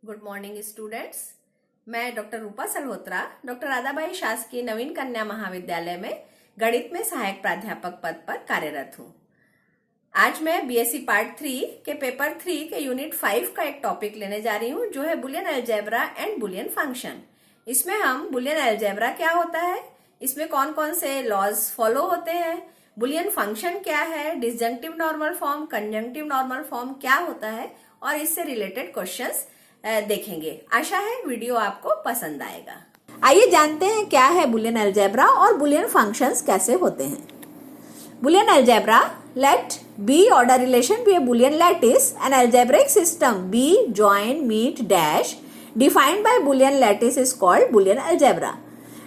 Good morning students. मैं doctor रूपा सल्होत्रा doctor Radhabai शासकीय नवीन कन्या महाविद्यालय में गणित में सहायक प्राध्यापक पद पर कार्यरत हूँ। आज मैं बीएससी पार्ट 3 के पेपर 3 के यूनिट 5 का एक टॉपिक लेने जा रही हूँ, जो है Boolean algebra and Boolean function. इसमें हम बुलियन अलजेब्रा क्या होता है, इसमें कौन कौन से लॉज फॉलो होते हैं, बुलियन फंक्शन क्या है, disjunctive normal form, conjunctive normal form क्या होता है, और इससे रिलेटेड क्वेश्चंस देखेंगे। आशा है वीडियो आपको पसंद आएगा। आइए जानते हैं क्या है बुलियन अलजेब्रा और बुलियन फंक्शंस कैसे होते हैं। Boolean algebra, let B order relation be a Boolean lattice, an algebraic system B join meet dash defined by Boolean lattice is called Boolean algebra।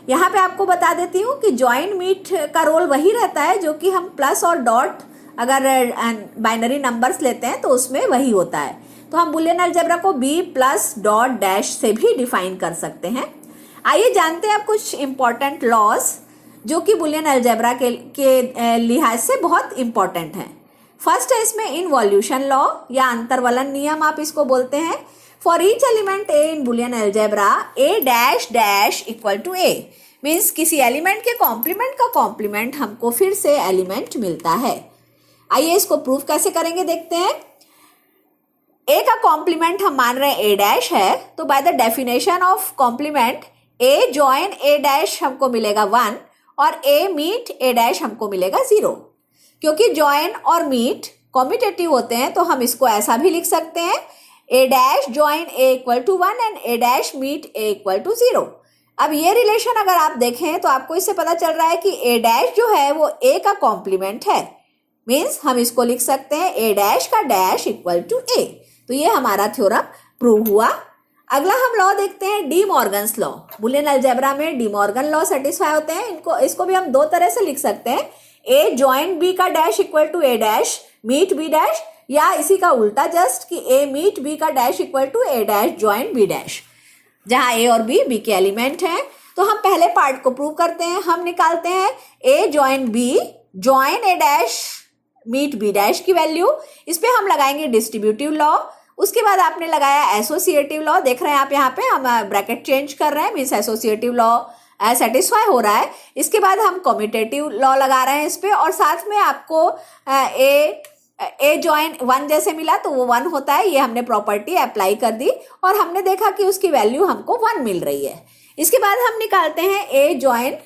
यहाँ पे आपको बता देती हूँ कि ज्वाइन मीट का रोल वही रहता है जो कि हम प्लस और डॉट अगर बाइनरी नंबर्स लेते हैं तो उसमें वही होता है। तो हम बुलियन अलजेब्रा को बी प्लस डॉट डैश से भी डिफाइन कर सकते हैं। आइए जानते हैं अब कुछ इंपॉर्टेंट लॉज जो कि बुलियन अलजेब्रा के लिहाज से बहुत इंपॉर्टेंट है। फर्स्ट है इसमें इनवॉल्यूशन लॉ या अंतर्वलन नियम आप इसको बोलते हैं। For each element a in Boolean algebra a dash dash equal to a, means किसी एलिमेंट के कॉम्प्लीमेंट का कॉम्प्लीमेंट हमको फिर से एलिमेंट मिलता है। आइए इसको प्रूफ कैसे करेंगे देखते हैं। ए का कॉम्प्लीमेंट हम मान रहे हैं ए डैश है, तो by the definition of complement a join A dash हमको मिलेगा 1 और ए मीट ए डैश हमको मिलेगा 0। क्योंकि जॉइन और मीट कॉम्यूटेटिव होते हैं तो हम इसको ऐसा भी लिख सकते हैं, A dash join A equal to 1 and A dash meet A equal to 0। अब ये रिलेशन अगर आप देखें तो आपको इससे पता चल रहा है कि ए डैश जो है वो ए का कॉम्प्लीमेंट है, मीन्स हम इसको लिख सकते हैं ए डैश का डैश इक्वल टू ए। तो ये हमारा थ्योरम प्रूव हुआ। अगला हम लॉ देखते हैं D Morgan's law. Boolean algebra में डी मॉर्गन लॉ सेटिस्फाई होते हैं। इसको भी हम दो तरह से लिख सकते हैं, ए जॉइन बी का dash equal to a dash meet B dash, या इसी का उल्टा जस्ट कि ए मीट बी का dash equal to a dash join b dash, जहां ए और बी के एलिमेंट हैं। तो हम पहले पार्ट को प्रूव करते हैं। हम निकालते हैं ए जॉइन बी जॉइन ए डैश मीट बी डैश की वैल्यू। इस पे हम लगाएंगे डिस्ट्रीब्यूटिव लॉ। उसके बाद आपने लगाया एसोसिएटिव लॉ। देख रहे हैं आप यहाँ पे हम ब्रैकेट चेंज कर रहे हैं, मीन्स एसोसिएटिव लॉ सेटिस्फाई हो रहा है। इसके बाद हम कम्यूटेटिव लॉ लगा रहे हैं इस पे, और साथ में आपको ए जॉइन 1 जैसे मिला तो वो 1 होता है, ये हमने प्रॉपर्टी अप्लाई कर दी और हमने देखा कि उसकी वैल्यू हमको 1 मिल रही है। इसके बाद हम निकालते हैं ए जॉइन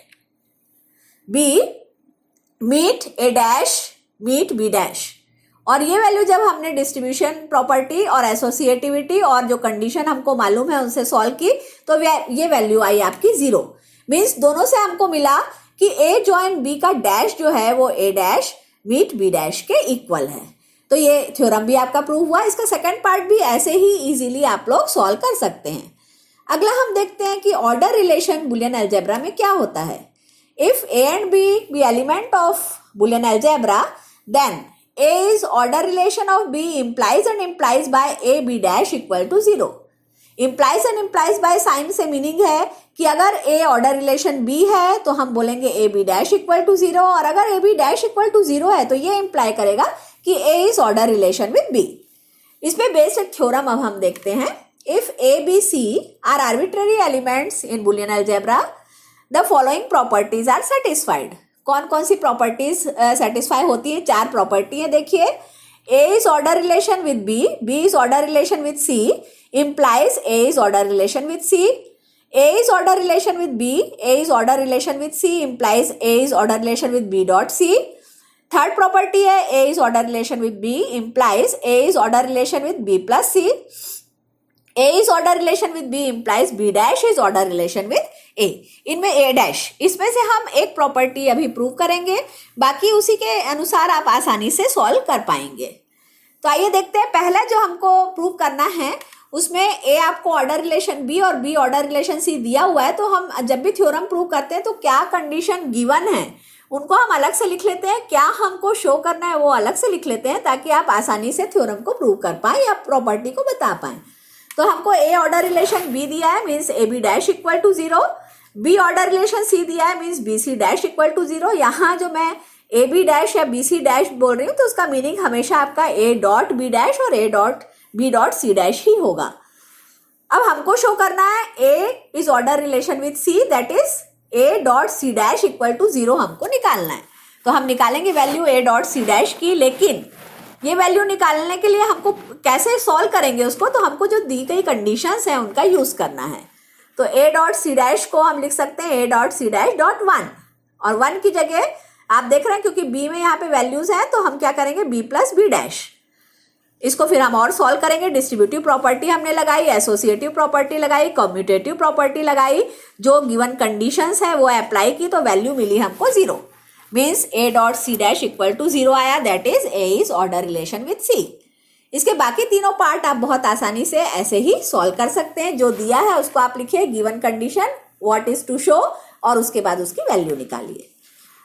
बी मीट ए डैश मीट बी डैश, और ये वैल्यू जब हमने डिस्ट्रीब्यूशन प्रॉपर्टी और एसोसिएटिविटी और जो कंडीशन हमको मालूम है उनसे सॉल्व की तो ये वैल्यू आई आपकी 0। मीन्स दोनों से हमको मिला कि ए जॉइन बी का डैश जो है वो ए डैश मीट बी डैश के इक्वल है। तो ये थ्योरम भी आपका प्रूव हुआ। इसका सेकंड पार्ट भी ऐसे ही इजीली आप लोग सॉल्व कर सकते हैं। अगला हम देखते हैं कि ऑर्डर रिलेशन बुलियन अलजेब्रा में क्या होता है। If a and b b element of Boolean algebra, then A is order relation of B implies and implies by A B dash equal to 0। implies and implies by sign से meaning है कि अगर A order relation B है तो हम बोलेंगे A B dash equal to 0, और अगर A B dash equal to 0 है तो ये इम्प्लाई करेगा कि A is order relation with B। इस पे बेस्ड एक थ्योरम अब हम देखते हैं। If A B C are arbitrary elements in Boolean algebra, the following properties are satisfied। कौन कौन सी प्रॉपर्टीज सेटिस्फाई होती है? 4 प्रॉपर्टी है। देखिए, A is order relation with B, B is order relation with C, implies A is order relation with C, A is order relation with B, A is order relation with C, implies A is order relation with B dot C. Third property है A is order relation with B, implies A is order relation with B plus C, A is order relation with B implies B dash is order relation with A. इनमें A dash, इसमें से हम एक property अभी prove करेंगे, बाकी उसी के अनुसार आप आसानी से सॉल्व कर पाएंगे। तो आइए देखते हैं। पहला जो हमको प्रूव करना है उसमें ए आपको ऑर्डर रिलेशन बी और बी ऑर्डर रिलेशन सी दिया हुआ है। तो हम जब भी थ्योरम प्रूव करते हैं तो क्या कंडीशन गिवन है उनको हम अलग से लिख लेते हैं, क्या हमको शो करना है वो अलग से लिख लेते हैं, ताकि आप आसानी से थ्योरम को प्रूव कर पाएं या प्रॉपर्टी को बता पाएं। तो हमको ए ऑर्डर रिलेशन बी दिया है, means A B dash equal to 0। B order relation C दिया है, means B C dash equal to 0। यहाँ जो मैं ए बी डैश या बी सी डैश बोल रही हूँ तो उसका मीनिंग हमेशा आपका ए डॉट बी डैश और A dot B dot C dash ही होगा। हमको शो करना है A is order relation with C, that is A dot C dash equal to 0 हमको निकालना है। तो हम निकालेंगे value A dot C dash की, लेकिन ये वैल्यू निकालने के लिए हमको कैसे सॉल्व करेंगे उसको, तो हमको जो दी गई कंडीशंस है उनका यूज करना है। तो ए डॉट सी डैश को हम लिख सकते हैं a dot C dash dot 1, और 1 की जगह आप देख रहे हैं क्योंकि बी में यहाँ पे वैल्यूज है तो हम क्या करेंगे बी प्लस बी डैश। इसको फिर हम और सॉल्व करेंगे। डिस्ट्रीब्यूटिव प्रॉपर्टी हमने लगाई, एसोसिएटिव प्रॉपर्टी लगाई, कम्यूटेटिव प्रॉपर्टी लगाई, जो गिवन कंडीशंस है वो अप्लाई की, तो वैल्यू मिली हमको 0। Means A dot C dash equal to 0 आया, that is a is order relation with c. इसके बाकी तीनों पार्ट आप बहुत आसानी से ऐसे ही सॉल्व कर सकते हैं। जो दिया है उसको आप लिखिए given condition what is to show, और उसके बाद उसकी वैल्यू निकालिए।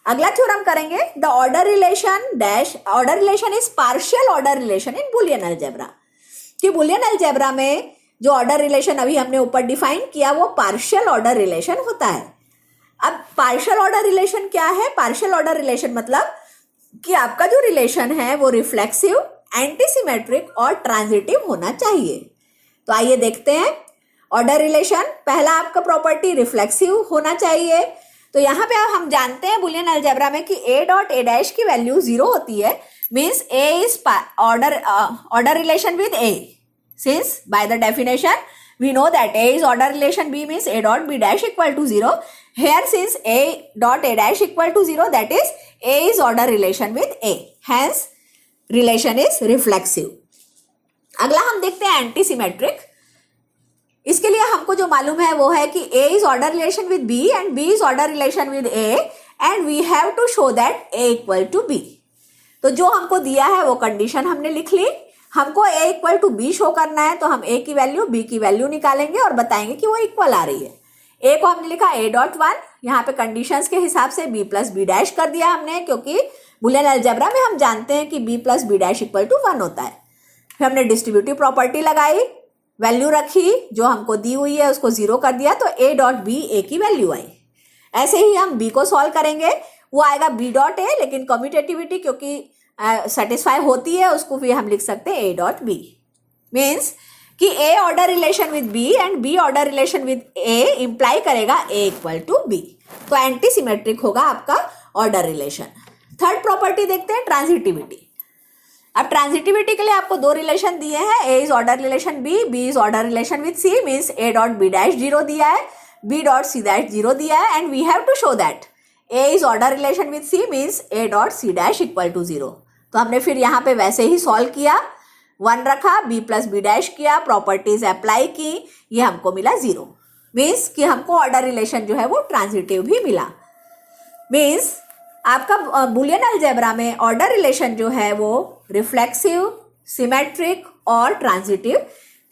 अगला थ्योरम करेंगे, the order relation dash, order relation is partial order relation in Boolean algebra. कि बुलियन अलजेब्रा में जो ऑर्डर रिलेशन अभी हमने ऊपर डिफाइन किया वो पार्शियल ऑर्डर रिलेशन होता है। अब पार्शियल ऑर्डर रिलेशन क्या है? पार्शियल ऑर्डर रिलेशन मतलब कि आपका जो रिलेशन है वो रिफ्लेक्सिव, एंटीसिमेट्रिक और ट्रांजिटिव होना चाहिए। तो आइए देखते हैं ऑर्डर रिलेशन। पहला आपका प्रॉपर्टी रिफ्लेक्सिव होना चाहिए। तो यहाँ पे हम जानते हैं बुलियन अलजेब्रा में कि ए डॉट ए डैश की वैल्यू 0 होती है, means A is order relation with A, since bye the definition we know that A is order relation B means A dot B dash equal to 0. Here since A dot A dash equal to 0, that is A is order relation with A. Hence relation is reflexive. अगला हम देखते हैं antisymmetric. इसके लिए हमको जो मालूम है वो है कि A is order relation with B and B is order relation with A and we have to show that A equal to B. तो जो हमको दिया है वो कंडीशन हमने लिख ली। हमको A equal to b show करना है, तो हम A की वैल्यू B की वैल्यू निकालेंगे और बताएंगे कि वो इक्वल आ रही है। A को हमने लिखा A डॉट 1, यहाँ पे कंडीशंस के हिसाब से B प्लस बी डैश कर दिया हमने, क्योंकि बुलियन अलजेब्रा में हम जानते हैं कि B plus b dash equal to 1 होता है। फिर हमने डिस्ट्रीब्यूटिव प्रॉपर्टी लगाई, वैल्यू रखी, जो हमको दी हुई है उसको 0 कर दिया, तो A डॉट B A की वैल्यू आई। ऐसे ही हम B को सॉल्व करेंगे, वो आएगा B डॉट A, लेकिन कम्यूटेटिविटी क्योंकि सेटिस्फाई होती है उसको भी हम लिख सकते हैं ए डॉट बी। मीन्स कि A order relation with B and B order relation with A imply करेगा ए इक्वल टू बी, तो एंटीसिमेट्रिक होगा आपका ऑर्डर रिलेशन। थर्ड प्रॉपर्टी देखते हैं ट्रांजिटिविटी। अब ट्रांजिटिविटी के लिए आपको दो रिलेशन दिए हैं, A is order relation B is order relation with C, means A dot B dash 0 दिया है, बी डॉट सी डैश 0 दिया है, and we have to show that a is order relation with C means A dot C dash equal to 0। तो हमने फिर यहाँ पे वैसे ही सॉल्व किया, 1 रखा, बी प्लस बी डैश किया, प्रॉपर्टीज अप्लाई की, ये हमको मिला 0। मीन्स कि हमको ऑर्डर रिलेशन जो है वो ट्रांजिटिव भी मिला। मीन्स आपका बुलियन अलजेब्रा में ऑर्डर रिलेशन जो है वो रिफ्लेक्सिव, सिमेट्रिक और ट्रांजिटिव,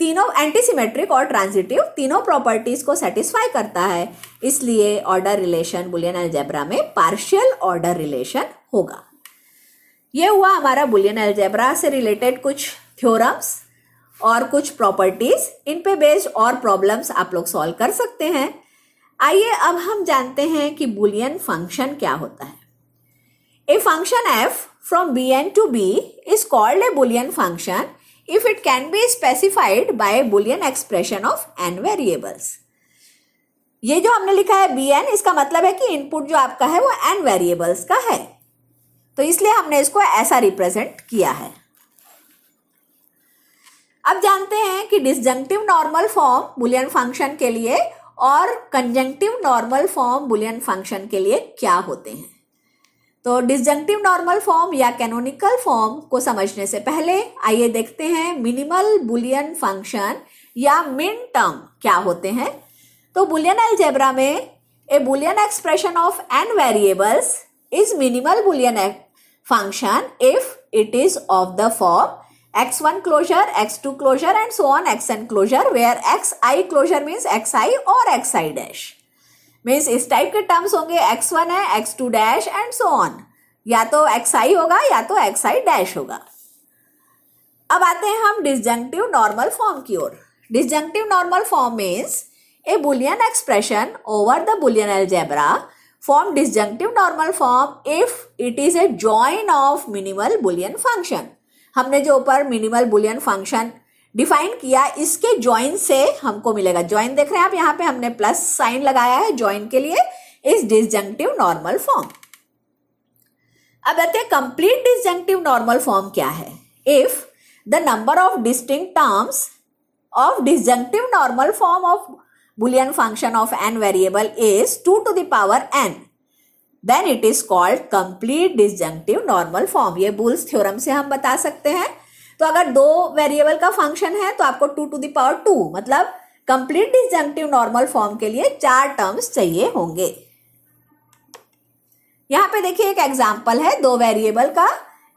तीनों एंटीसिमेट्रिक और ट्रांजिटिव तीनों प्रॉपर्टीज को सेटिस्फाई करता है। इसलिए ऑर्डर रिलेशन बुलियन अलजेब्रा में पार्शियल ऑर्डर रिलेशन होगा। ये हुआ हमारा बुलियन अलजेब्रा से रिलेटेड कुछ थ्योरम्स और कुछ प्रॉपर्टीज। इन पे बेस्ड और प्रॉब्लम्स आप लोग सॉल्व कर सकते हैं। आइए अब हम जानते हैं कि बुलियन फंक्शन क्या होता है। A function f from Bn to B is called a Boolean function if it can be specified by a Boolean expression of n variables. ये जो हमने लिखा है Bn, इसका मतलब है कि इनपुट जो आपका है वो n वेरिएबल्स का है, तो इसलिए हमने इसको ऐसा रिप्रेजेंट किया है। अब जानते हैं कि डिसजंक्टिव नॉर्मल फॉर्म बुलियन फंक्शन के लिए और conjunctive normal form Boolean function के लिए क्या होते हैं। तो डिसजंक्टिव नॉर्मल फॉर्म या कैनोनिकल फॉर्म को समझने से पहले आइए देखते हैं मिनिमल बुलियन फंक्शन या मिन टर्म क्या होते हैं। तो बुलियन अलजेब्रा में a boolean expression of n variables is minimal boolean function if it is of the form x1 closure, x2 closure and so on xn closure, where xi closure means xi और xi dash. मीन्स इस type के terms होंगे, x1 है, x2 dash and so on, या तो xi होगा या तो xi डैश होगा। अब आते हैं हम डिसजंक्टिव नॉर्मल फॉर्म की ओर। Disjunctive normal form means a boolean expression over the boolean algebra form disjunctive normal form if it is a join of minimal boolean function. हमने जो ऊपर मिनिमल बुलियन फंक्शन डिफाइन किया, इसके ज्वाइन से हमको मिलेगा, ज्वाइन देख रहे हैं आप यहाँ पे हमने प्लस साइन लगाया है ज्वाइन के लिए, इज डिसजंक्टिव नॉर्मल फॉर्म। अब देखते हैं कंप्लीट डिसजंक्टिव नॉर्मल फॉर्म क्या है। If the number of distinct terms of disjunctive normal form of Boolean function of n variable is 2 to the power n, then it is called complete disjunctive normal form। ये Boole's theorem से हम बता सकते हैं। तो अगर 2 variable का function है तो आपको 2 to the power 2 मतलब कंप्लीट डिसजंक्टिव नॉर्मल फॉर्म के लिए 4 टर्म्स चाहिए होंगे। यहाँ पे देखिए एक एग्जाम्पल है 2 वेरिएबल का,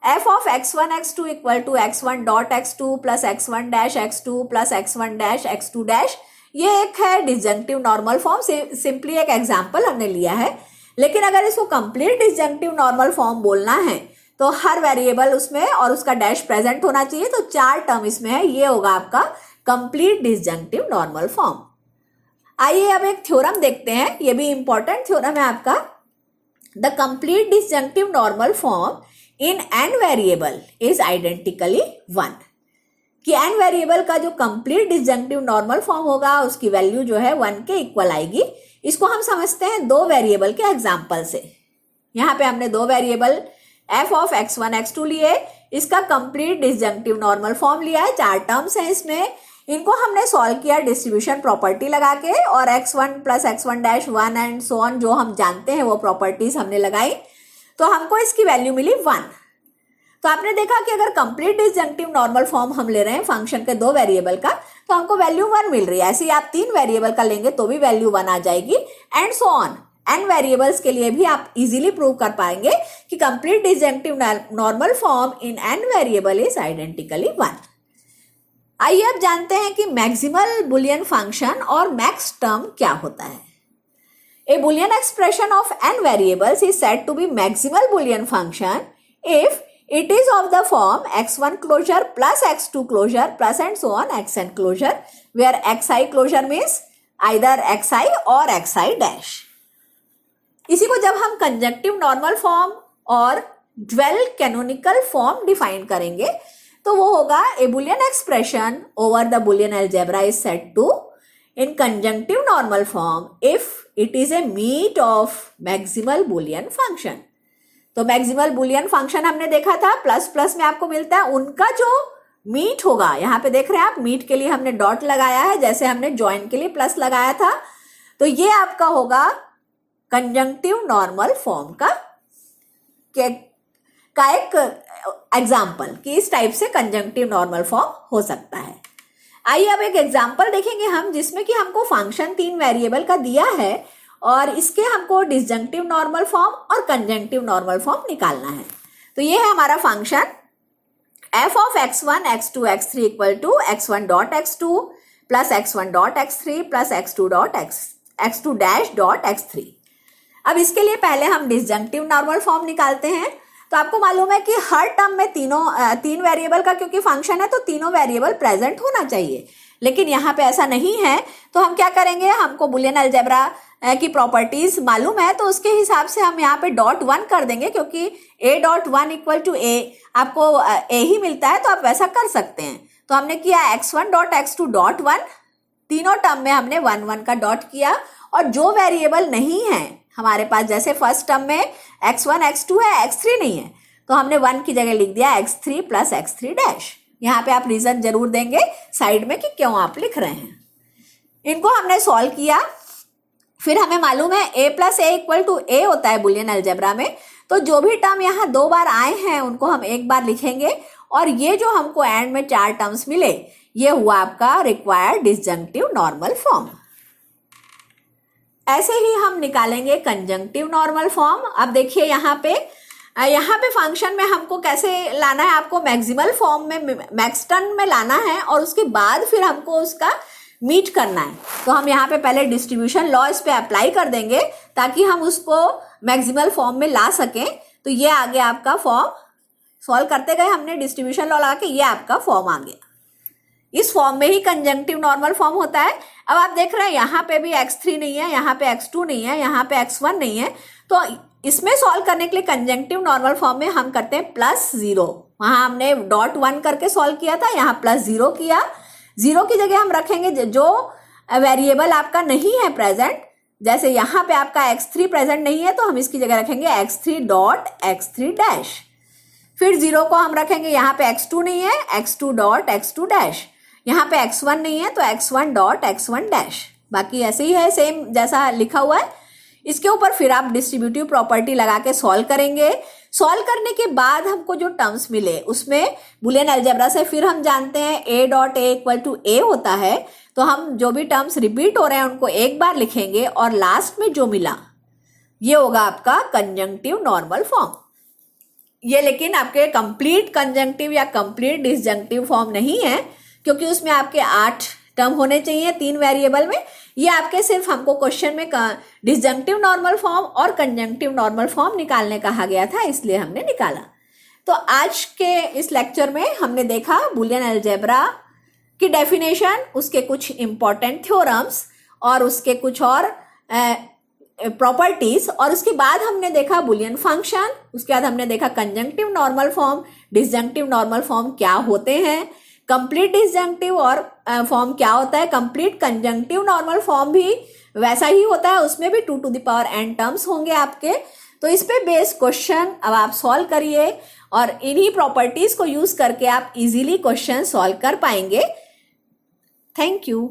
f of x1 x2 equal to x1 dot x2 plus x1 dash x2 plus x1 dash x2 dash. ये एक है डिसजंक्टिव नॉर्मल फॉर्म, सिंपली एक एग्जाम्पल हमने लिया है। लेकिन अगर इसको कंप्लीट डिसजंक्टिव नॉर्मल फॉर्म बोलना है तो हर वेरिएबल उसमें और उसका डैश प्रेजेंट होना चाहिए, तो 4 टर्म इसमें है, ये होगा आपका कंप्लीट डिसजंक्टिव नॉर्मल फॉर्म। आइए अब एक थ्योरम देखते हैं, ये भी इंपॉर्टेंट थ्योरम है आपका। The complete disjunctive normal form in n variable is identically 1, कि n वेरिएबल का जो कंप्लीट डिसजंक्टिव नॉर्मल फॉर्म होगा उसकी वैल्यू जो है 1 के इक्वल आएगी। इसको हम समझते हैं 2 वेरिएबल के एग्जाम्पल से। यहाँ पे हमने 2 variable f of x1 x2 लिए, इसका कंप्लीट डिसजंक्टिव नॉर्मल फॉर्म लिया है, 4 टर्म्स हैं इसमें, इनको हमने सॉल्व किया डिस्ट्रीब्यूशन प्रॉपर्टी लगा के, और x1 plus x1 dash 1 and so on जो हम जानते हैं वो प्रॉपर्टीज हमने लगाई, तो हमको इसकी वैल्यू मिली 1। तो आपने देखा कि अगर कंप्लीट डिसजंक्टिव नॉर्मल फॉर्म हम ले रहे हैं फंक्शन के 2 वेरिएबल का तो हमको वैल्यू 1 मिल रही है। ऐसे ही आप 3 वेरिएबल का लेंगे तो भी वैल्यू 1 आ जाएगी, and so on. n variables के लिए भी आप इजीली प्रूव कर पाएंगे कि complete disjunctive normal form in n variable is identically 1। आइए अब जानते हैं कि मैक्सिमल बुलियन फंक्शन और मैक्स टर्म क्या होता है। A Boolean expression of n variables is said to be maximal Boolean function if it is of the form x1 closure plus x2 closure plus and so on xn closure, where xi closure means either xi or xi dash। इसी को जब हम conjunctive normal form और dual canonical form define करेंगे तो वो होगा a boolean expression over the boolean algebra is said to in conjunctive normal form if it is a meet of maximal boolean function। तो मैक्सिमल बुलियन फंक्शन हमने देखा था, plus plus में आपको मिलता है, उनका जो मीट होगा, यहाँ पे देख रहे हैं आप मीट के लिए हमने डॉट लगाया है जैसे हमने ज्वाइन के लिए प्लस लगाया था, तो ये आपका होगा कंजंक्टिव नॉर्मल फॉर्म का एक एग्जाम्पल कि इस टाइप से कंजंक्टिव नॉर्मल फॉर्म हो सकता है। आइए अब एक एग्जाम्पल देखेंगे हम जिसमें कि हमको फंक्शन 3 वेरिएबल का दिया है और इसके हमको डिसजंक्टिव नॉर्मल फॉर्म और कंजंक्टिव नॉर्मल फॉर्म निकालना है। तो ये है हमारा function f of x1 x2 x3 equal to x1 dot x2 plus x1 dot x3 plus x2 dash dot x3। अब इसके लिए पहले हम डिसजंक्टिव नॉर्मल फॉर्म निकालते हैं। तो आपको मालूम है कि हर टर्म में 3 वेरिएबल का क्योंकि फंक्शन है तो तीनों वेरिएबल प्रेजेंट होना चाहिए, लेकिन यहाँ पे ऐसा नहीं है। तो हम क्या करेंगे, हमको बुलियन अलजेब्रा की प्रॉपर्टीज मालूम है तो उसके हिसाब से हम यहाँ पे डॉट 1 कर देंगे, क्योंकि a dot 1 equal to a आपको a ही मिलता है तो आप वैसा कर सकते हैं। तो हमने किया x1 डॉट x2 डॉट 1, तीनों टर्म में हमने 1 1 का डॉट किया, और जो वेरिएबल नहीं है हमारे पास, जैसे फर्स्ट टर्म में x1 x2 है, x3 नहीं है, तो हमने 1 की जगह लिख दिया x3 प्लस x3 डैश। यहाँ पे आप रीजन जरूर देंगे साइड में कि क्यों आप लिख रहे हैं। इनको हमने सॉल्व किया, फिर हमें मालूम है a plus A equal to A होता है बुलियन अलजेब्रा में, तो जो भी टर्म यहाँ 2 बार आए हैं उनको हम 1 बार लिखेंगे, और ये जो हमको एंड में 4 टर्म्स मिले ये हुआ आपका रिक्वायर्ड डिसजंक्टिव नॉर्मल फॉर्म। ऐसे ही हम निकालेंगे कंजंक्टिव नॉर्मल फॉर्म। अब देखिए यहाँ पे फंक्शन में हमको कैसे लाना है, आपको मैक्सिमल फॉर्म में मैक्स टर्म में लाना है और उसके बाद फिर हमको उसका मीट करना है। तो हम यहाँ पे पहले डिस्ट्रीब्यूशन लॉ इस पे अप्लाई कर देंगे ताकि हम उसको मैक्सिमल फॉर्म में ला सकें। तो ये आ गया आपका फॉर्म, सॉल्व करते गए हमने डिस्ट्रीब्यूशन लॉ लगा के, ये आपका फॉर्म आ गया। इस फॉर्म में ही कंजंक्टिव नॉर्मल फॉर्म होता है। अब आप देख रहे हैं यहाँ पे भी x3 नहीं है, यहाँ पे x2 नहीं है, यहाँ पे x1 नहीं है, तो इसमें सॉल्व करने के लिए कंजंक्टिव नॉर्मल फॉर्म में हम करते हैं +0, वहां हमने डॉट 1 करके सॉल्व किया था, यहाँ प्लस 0 किया। 0 की जगह हम रखेंगे जो वेरिएबल आपका नहीं है प्रेजेंट, जैसे यहाँ पे आपका x3 प्रेजेंट नहीं है तो हम इसकी जगह रखेंगे x3 डॉट x3 डैश। फिर 0 को हम रखेंगे, यहाँ पे x2 नहीं है, x2 डॉट x2 डैश। यहाँ पे x1 नहीं है तो x1 डॉट x1 डैश। बाकी ऐसे ही है, सेम जैसा लिखा हुआ है। इसके ऊपर फिर आप डिस्ट्रीब्यूटिव प्रॉपर्टी लगा के सॉल्व करेंगे। सॉल्व करने के बाद हमको जो टर्म्स मिले उसमें बुलियन अलजेब्रा से फिर हम जानते हैं a dot a equal to a होता है, तो हम जो भी टर्म्स रिपीट हो रहे हैं उनको एक बार लिखेंगे और लास्ट में जो मिला ये होगा आपका कंजंक्टिव नॉर्मल फॉर्म। ये लेकिन आपके कंप्लीट कंजंक्टिव या कंप्लीट डिसजंक्टिव फॉर्म नहीं है, क्योंकि उसमें आपके 8 टर्म होने चाहिए 3 वेरिएबल में। ये आपके सिर्फ हमको क्वेश्चन में डिसजंक्टिव नॉर्मल फॉर्म और कंजंक्टिव नॉर्मल फॉर्म निकालने कहा गया था, इसलिए हमने निकाला। तो आज के इस लेक्चर में हमने देखा बुलियन अलजेब्रा की डेफिनेशन, उसके कुछ इंपॉर्टेंट थ्योरम्स और उसके कुछ और प्रॉपर्टीज, और उसके बाद हमने देखा बुलियन फंक्शन। उसके बाद हमने देखा conjunctive normal form, disjunctive normal form क्या होते हैं, कंप्लीट डिसजंक्टिव और फॉर्म क्या होता है, कंप्लीट कंजंक्टिव नॉर्मल फॉर्म भी वैसा ही होता है, उसमें भी 2 to the power n terms होंगे आपके। तो इस पे बेस्ड क्वेश्चन अब आप सॉल्व करिए और इन्हीं प्रॉपर्टीज को यूज करके आप इजीली क्वेश्चन सॉल्व कर पाएंगे। Thank you.